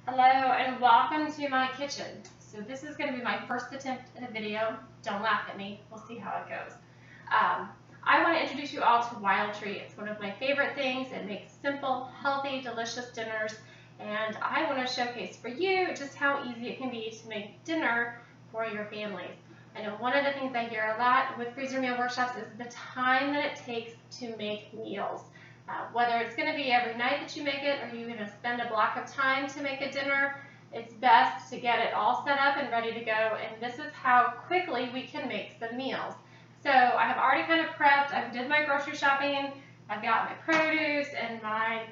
Hello and welcome to my kitchen. So this is going to be my first attempt at a video. Don't laugh at me. We'll see how it goes. I want to introduce you all to Wildtree. It's one of my favorite things. It makes simple, healthy, delicious dinners. And I want to showcase for you just how easy it can be to make dinner for your families. I know one of the things I hear a lot with freezer meal workshops is the time that it takes to make meals. Whether it's going to be every night that you make it or you're going to spend a block of time to make a dinner, it's best to get it all set up and ready to go. And this is how quickly we can make some meals. So I have already kind of prepped. I did my grocery shopping. I've got my produce and my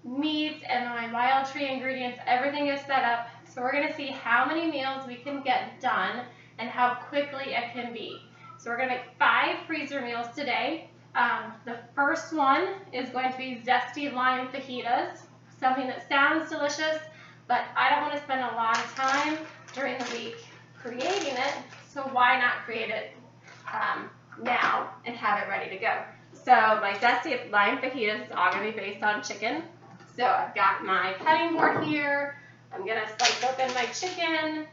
meats and my Wildtree ingredients. Everything is set up. So we're going to see how many meals we can get done and how quickly it can be. So we're going to make 5 freezer meals today. The first one is going to be zesty lime fajitas, something that sounds delicious, but I don't want to spend a lot of time during the week creating it, so why not create it now and have it ready to go. So my zesty lime fajitas is all going to be based on chicken. So I've got my cutting board here. I'm going to slice open my chicken,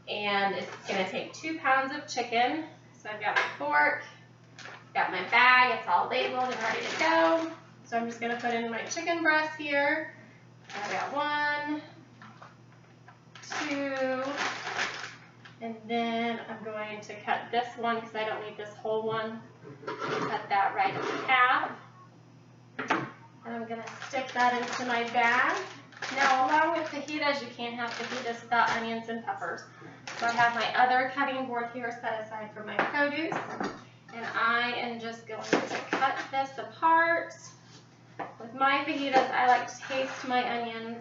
and it's going to take 2 pounds of chicken. So I've got my fork. Got my bag, it's all labeled and ready to go. So I'm just going to put in my chicken breast here. I got 1, 2, and then I'm going to cut this one because I don't need this whole one. Cut that right in half. And I'm going to stick that into my bag. Now, along with fajitas, you can't have fajitas without onions and peppers. So I have my other cutting board here set aside for my produce. And I am just going to cut this apart. With my fajitas, I like to taste my onions.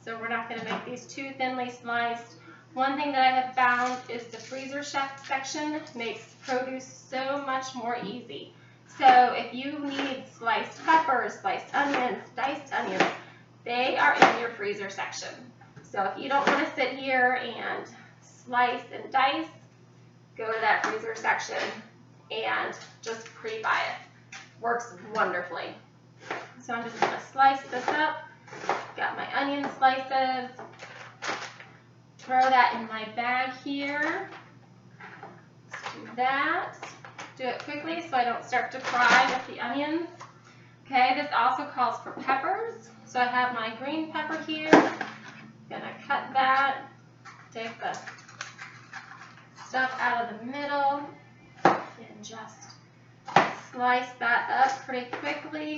So we're not going to make these too thinly sliced. One thing that I have found is the freezer section makes produce so much more easy. So if you need sliced peppers, sliced onions, diced onions, they are in your freezer section. So if you don't want to sit here and slice and dice, go to that freezer section and just pre-buy it. Works wonderfully. So I'm just going to slice this up. Got my onion slices. Throw that in my bag here. Let's do that. Do it quickly so I don't start to fry with the onions. Okay, this also calls for peppers. So I have my green pepper here. Gonna cut that. Take the stuff out of the middle and just slice that up pretty quickly.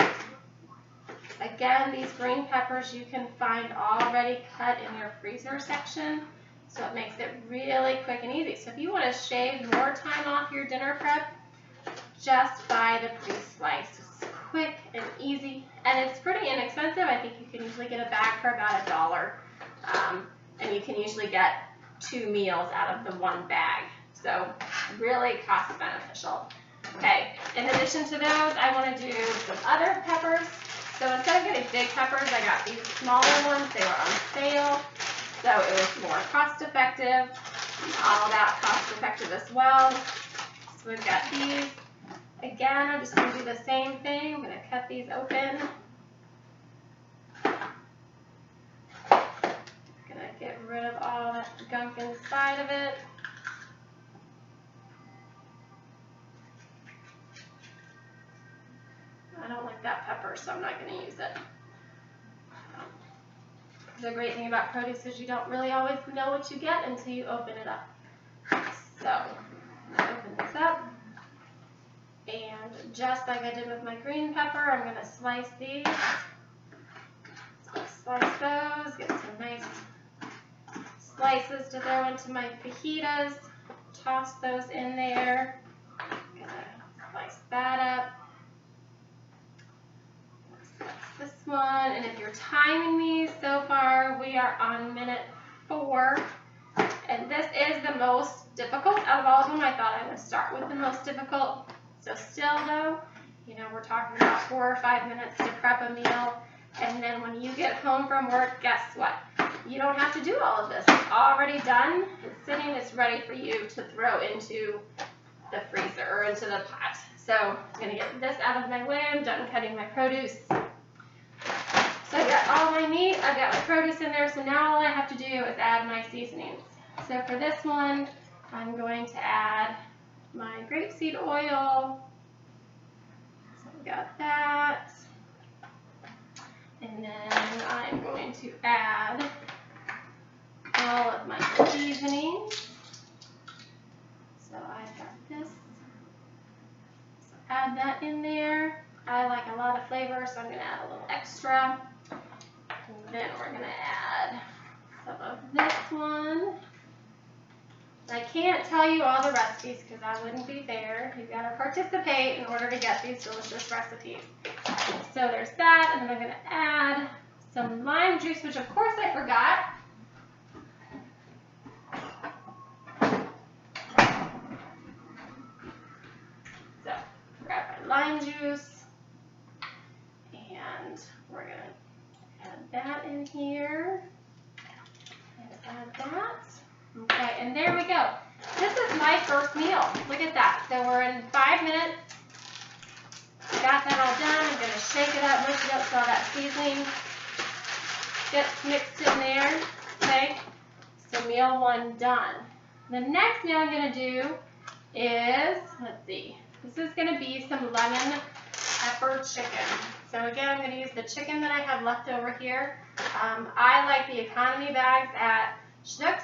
Again, these green peppers you can find already cut in your freezer section, so it makes it really quick and easy. So if you want to shave more time off your dinner prep, just buy the pre-sliced. It's quick and easy, and it's pretty inexpensive. I think you can usually get a bag for about $1, and you can usually get 2 meals out of the 1 bag. So really cost beneficial. Okay, in addition to those, I want to do some other peppers. So instead of getting big peppers, I got these smaller ones. They were on sale, so it was more cost effective. All that cost effective as well. So we've got these. Again, I'm just going to do the same thing. I'm going to cut these open. Get rid of all that gunk inside of it. I don't like that pepper, so I'm not going to use it. The great thing about produce is you don't really always know what you get until you open it up. So, I'm going to open this up. And just like I did with my green pepper, I'm going to slice these. So slice those, get some nice slices to throw into my fajitas. Toss those in there. I'm going to slice that up. Slice this one. And if you're timing these so far, we are on minute 4. And this is the most difficult out of all of them. I thought I would start with the most difficult. So still though, you know, we're talking about 4 or 5 minutes to prep a meal. And then when you get home from work, guess what? You don't have to do all of this. It's already done. It's sitting. It's ready for you to throw into the freezer or into the pot. So I'm going to get this out of my way. I'm done cutting my produce. So I got all my my meat, I've got my produce in there, so now all I have to do is add my seasonings. So for this one, I'm going to add my grapeseed oil. So I've got that. And then I'm going to add all of my seasonings. So I've got this. So add that in there. I like a lot of flavor, so I'm going to add a little extra. And then we're going to add some of this one. I can't tell you all the recipes because that wouldn't be fair. You've got to participate in order to get these delicious recipes. So there's that, and then I'm going to add some lime juice, which of course I forgot. So grab my lime juice, and we're going to add that in here, and add that. Okay, and there we go. This is my first meal. Look at that. So we're in 5 minutes. Got that all done. I'm going to shake it up, mix it up so all that seasoning gets mixed in there. Okay, so meal 1 done. The next meal I'm going to do is, let's see, this is going to be some lemon pepper chicken. So again, I'm going to use the chicken that I have left over here. I like the economy bags at Schnucks.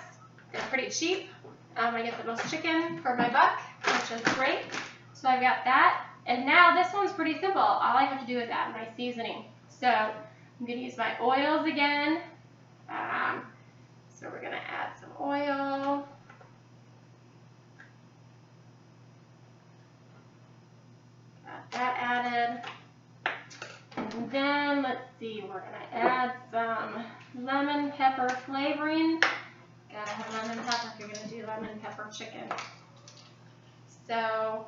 They're pretty cheap. I get the most chicken for my buck, which is great. So I've got that. And now this one's pretty simple. All I have to do is add my seasoning. So I'm going to use my oils again. So we're going to add some oil. Got that added. And then let's see, we're going to add some lemon pepper flavoring. Gotta have lemon pepper if you're going to do lemon pepper chicken. So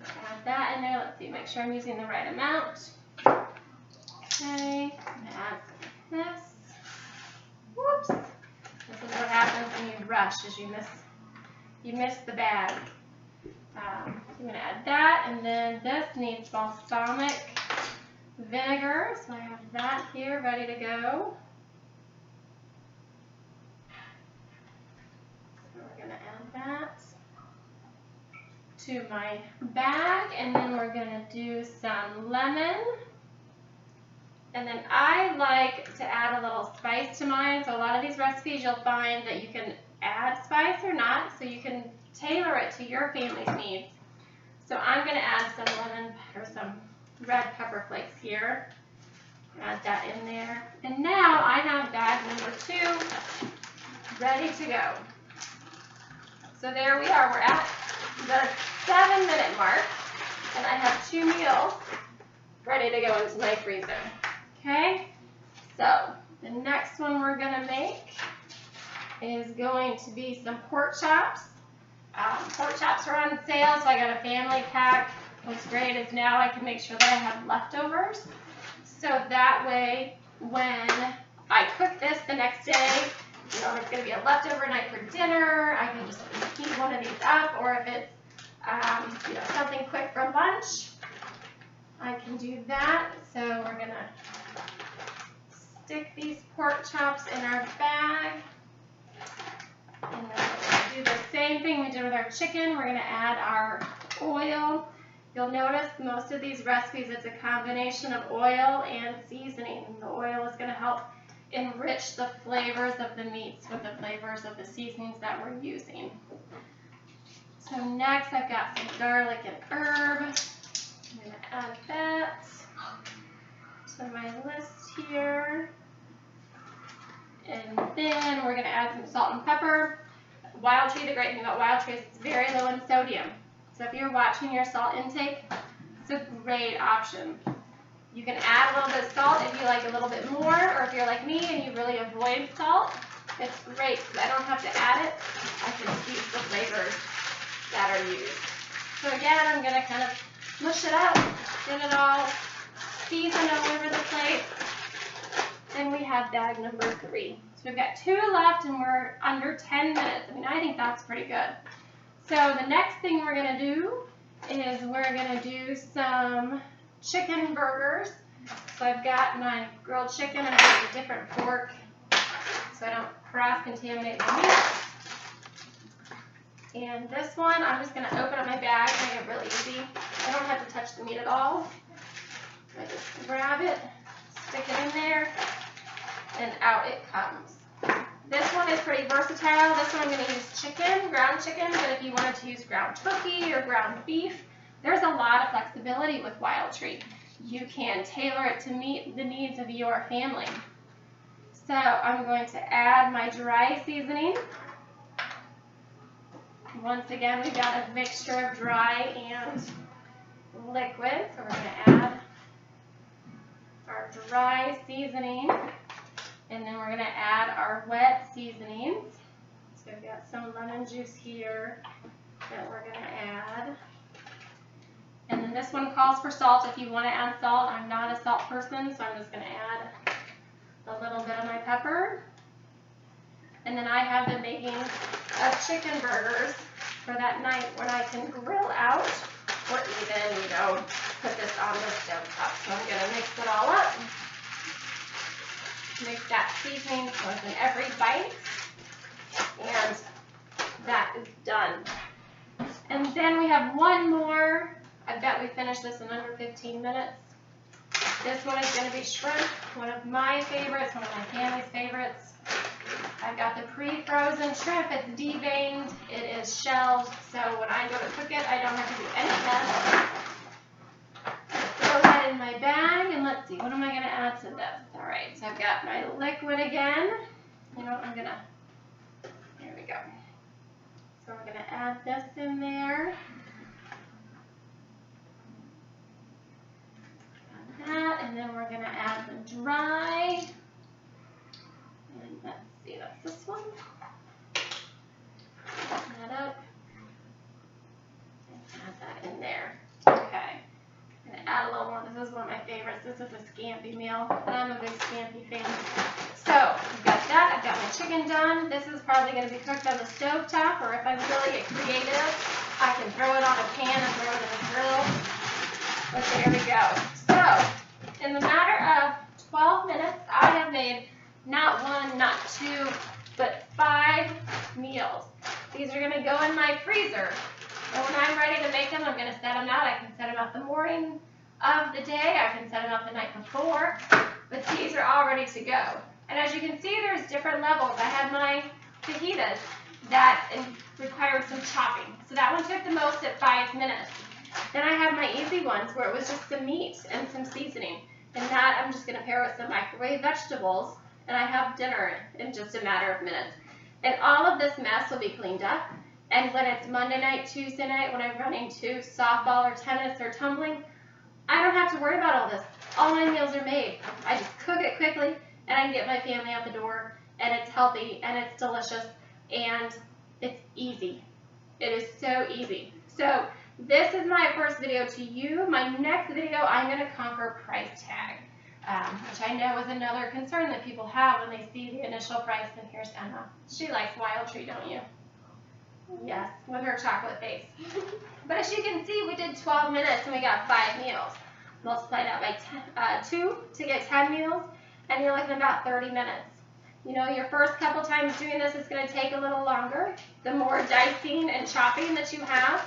add that in there. Let's see, make sure I'm using the right amount. Okay, add some of this. Whoops. This is what happens when you rush, is you miss the bag. So I'm going to add that, and then this needs balsamic vinegar. So I have that here ready to go. That to my bag, and then we're going to do some lemon, and then I like to add a little spice to mine. So a lot of these recipes you'll find that you can add spice or not, so you can tailor it to your family's needs. So I'm going to add some lemon or some red pepper flakes here. Add that in there, and now I have bag number 2 ready to go. So there we are. We're at the 7-minute mark, and I have 2 meals ready to go into my freezer. Okay, so the next one we're going to make is going to be some pork chops. Pork chops are on sale, so I got a family pack. What's great is now I can make sure that I have leftovers, so that way when I cook this the next day, you know, if it's going to be a leftover night for dinner, I can just heat one of these up, or if it's you know, something quick for lunch, I can do that. So we're going to stick these pork chops in our bag, and then we're going to do the same thing we did with our chicken. We're going to add our oil. You'll notice most of these recipes, it's a combination of oil and seasoning. The oil is going to help enrich the flavors of the meats with the flavors of the seasonings that we're using. So next I've got some garlic and herb. I'm going to add that to my list here. And then we're going to add some salt and pepper. Wildtree, the great thing about Wildtree is it's very low in sodium. So if you're watching your salt intake, it's a great option. You can add a little bit of salt if you like a little bit more, or if you're like me and you really avoid salt, it's great because I don't have to add it. I can use the flavors that are used. So again, I'm going to kind of mush it up, get it all seasoned all over the place. And we have bag number 3. So we've got 2 left and we're under 10 minutes. I mean, I think that's pretty good. So the next thing we're going to do is we're going to do some chicken burgers. So I've got my grilled chicken. I'm using a different fork so I don't cross-contaminate the meat. And this one, I'm just going to open up my bag and make it really easy. I don't have to touch the meat at all. I just grab it, stick it in there, and out it comes. This one is pretty versatile. This one I'm going to use chicken, ground chicken, but if you wanted to use ground turkey or ground beef, there's a lot of flexibility with Wildtree. You can tailor it to meet the needs of your family. So I'm going to add my dry seasoning. Once again, we've got a mixture of dry and liquid, so we're going to add our dry seasoning, and then we're going to add our wet seasonings. So I've got some lemon juice here that we're going to add. And then this one calls for salt if you want to add salt. I'm not a salt person, so I'm just going to add a little bit of my pepper. And then I have been making chicken burgers for that night when I can grill out, or even, put this on the stove top. So I'm going to mix it all up. Mix that seasoning so it's in every bite. And that is done. And then we have one more. I bet we finished this in under 15 minutes. This one is going to be shrimp, one of my favorites, one of my family's favorites. I've got the pre-frozen shrimp. It's deveined. It is shelled. So when I go to cook it, I don't have to do any mess. Throw that in my bag, and let's see, what am I going to add to this? All right, so I've got my liquid again. I'm going to, there we go. So we're going to add this in there. That, and then we're going to add the dry. And let's see, that's this one. Open that up and add that in there. Okay. I'm going to add a little more. This is one of my favorites. This is a scampi meal, and I'm a big scampi fan. So I've got that. I've got my chicken done. This is probably going to be cooked on the stove top, or if I really get creative, I can throw it on a pan and throw it in the grill. But there we go. So in the matter of 12 minutes, I have made not one, not two, but 5 meals. These are going to go in my freezer. And when I'm ready to make them, I'm going to set them out. I can set them out the morning of the day. I can set them out the night before. But these are all ready to go. And as you can see, there's different levels. I had my fajitas that required some chopping. So that one took the most at 5 minutes. Then I had my easy ones where it was just some meat and some seasoning. And that I'm just going to pair with some microwave vegetables. And I have dinner in just a matter of minutes. And all of this mess will be cleaned up. And when it's Monday night, Tuesday night, when I'm running to softball or tennis or tumbling, I don't have to worry about all this. All my meals are made. I just cook it quickly, and I can get my family out the door, and it's healthy, and it's delicious, and it's easy. It is so easy. So this is my first video to you. My next video, I'm going to conquer price tag, which I know is another concern that people have when they see the initial price. And here's Emma. She likes Wildtree, don't you? Yes, with her chocolate face. But as you can see, we did 12 minutes and we got 5 meals. Multiply that by 2 to get 10 meals, and you're looking at about 30 minutes. Your first couple times doing this is going to take a little longer. The more dicing and chopping that you have,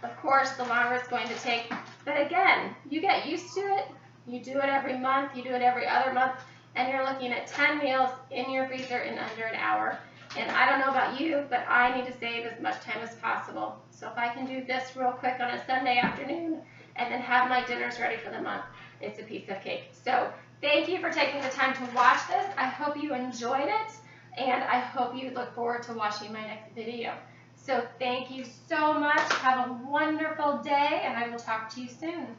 of course, the longer it's going to take. But again, you get used to it. You do it every month. You do it every other month. And you're looking at 10 meals in your freezer in under an hour. And I don't know about you, but I need to save as much time as possible. So if I can do this real quick on a Sunday afternoon and then have my dinners ready for the month, it's a piece of cake. So thank you for taking the time to watch this. I hope you enjoyed it, and I hope you look forward to watching my next video. So thank you so much. Have a wonderful day, and I will talk to you soon.